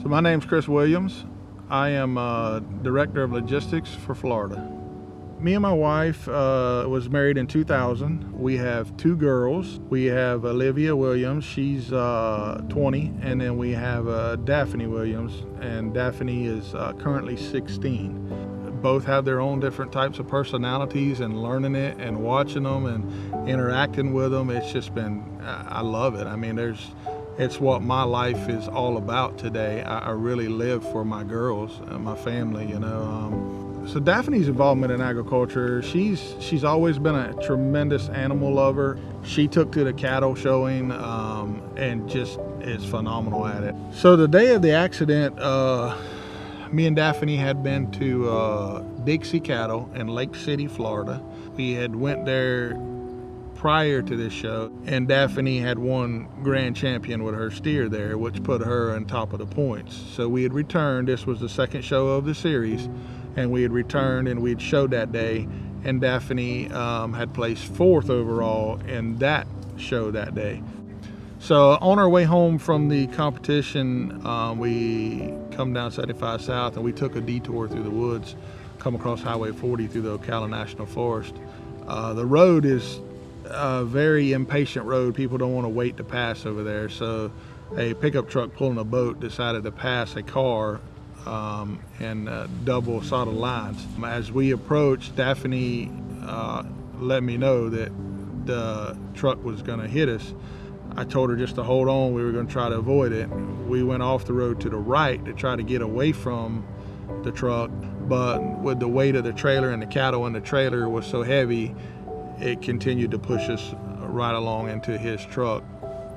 So my name's Chris Williams. I am Director of Logistics for Florida. Me and my wife was married in 2000. We have two girls. We have Olivia Williams, she's 20, and then we have Dafaney Williams, and Dafaney is currently 16. Both have their own different types of personalities, and learning it and watching them and interacting with them, it's just been, I love it. I mean, it's what my life is all about today. I really live for my girls and my family, you know. So Dafaney's involvement in agriculture, she's always been a tremendous animal lover. She took to the cattle showing and just is phenomenal at it. So the day of the accident, me and Dafaney had been to Dixie Cattle in Lake City, Florida. We had went there prior to this show, and Dafaney had won grand champion with her steer there, which put her on top of the points. So we had returned. This was the second show of the series, and we had returned and we'd showed that day, and Dafaney had placed 4th overall in that show that day. So on our way home from the competition, we come down 75 South and we took a detour through the woods, come across Highway 40 through the Ocala National Forest. The road is a very impatient road. People don't want to wait to pass over there. So a pickup truck pulling a boat decided to pass a car and double solid lines. As we approached, Dafaney let me know that the truck was going to hit us. I told her just to hold on. We were going to try to avoid it. We went off the road to the right to try to get away from the truck, but with the weight of the trailer and the cattle in the trailer was so heavy, it continued to push us right along into his truck.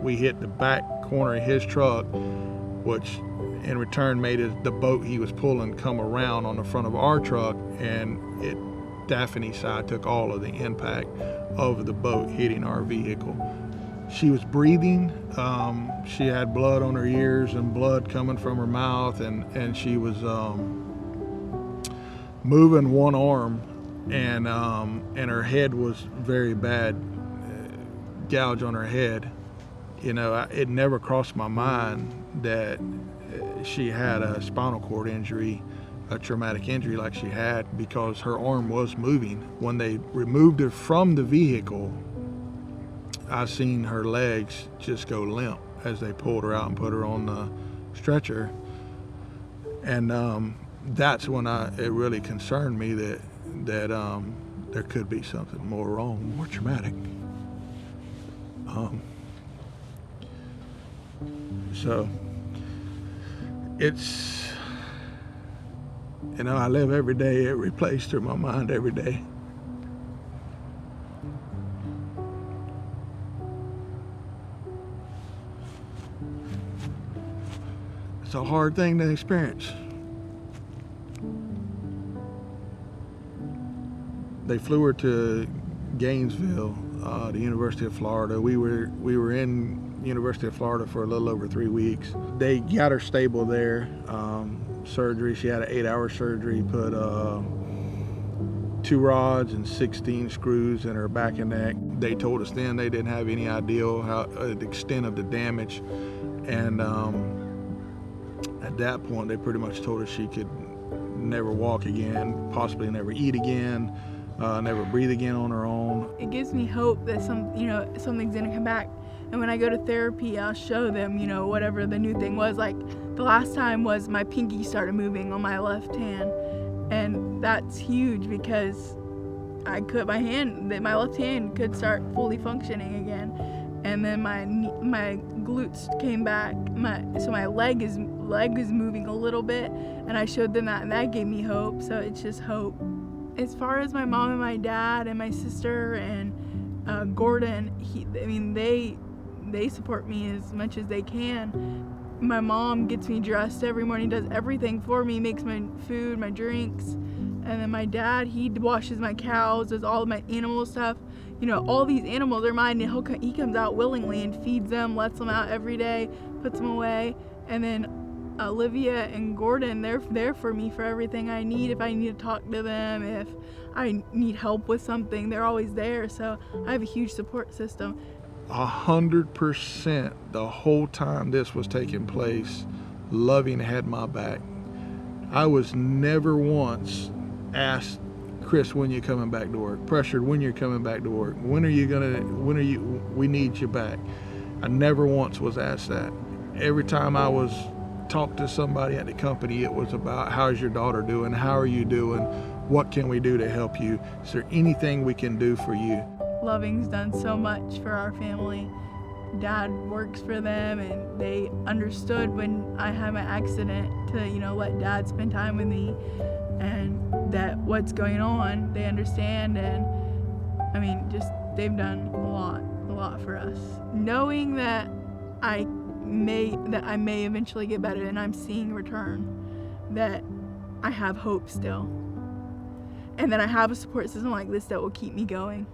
We hit the back corner of his truck, which in return made the boat he was pulling come around on the front of our truck, and Dafaney's side took all of the impact of the boat hitting our vehicle. She was breathing. She had blood on her ears and blood coming from her mouth, and she was moving one arm, and her head was very bad, gouge on her head. You know, it never crossed my mind that she had a spinal cord injury, a traumatic injury like she had, because her arm was moving. When they removed her from the vehicle, I seen her legs just go limp as they pulled her out and put her on the stretcher. And that's when it really concerned me that there could be something more wrong, more traumatic. So it's, you know, I live every day. It replays through my mind every day. It's a hard thing to experience. They flew her to Gainesville, the University of Florida. We were in University of Florida for a little over 3 weeks. They got her stable there. Surgery, she had an 8-hour surgery, put 2 rods and 16 screws in her back and neck. They told us then they didn't have any idea the extent of the damage, and at that point they pretty much told us she could never walk again, possibly never eat again, never breathe again on her own. It gives me hope that something's gonna come back. And when I go to therapy, I'll show them, you know, whatever the new thing was. Like the last time was my pinky started moving on my left hand, and that's huge because my left hand could start fully functioning again. And then my glutes came back. So my leg is moving a little bit, and I showed them that, and that gave me hope. So it's just hope. As far as my mom and my dad and my sister and Gordon, they support me as much as they can. My mom gets me dressed every morning, does everything for me, makes my food, my drinks. And then my dad, he washes my cows, does all of my animal stuff. You know, all these animals are mine, and he comes out willingly and feeds them, lets them out every day, puts them away. And then Olivia and Gordon, they're there for me for everything I need. If I need to talk to them, if I need help with something, they're always there. So I have a huge support system. 100% the whole time this was taking place, Loving had my back. I was never once asked, Chris, when you coming back to work? Pressured, when you're coming back to work? We need you back. I never once was asked that. Every time I was talked to somebody at the company, it was about, how's your daughter doing? How are you doing? What can we do to help you? Is there anything we can do for you? Loving's done so much for our family. Dad works for them, and they understood when I had my accident to, let Dad spend time with me, and that what's going on, they understand. And I mean, just they've done a lot for us. Knowing that I may eventually get better, and I'm seeing return, that I have hope still, and that I have a support system like this that will keep me going.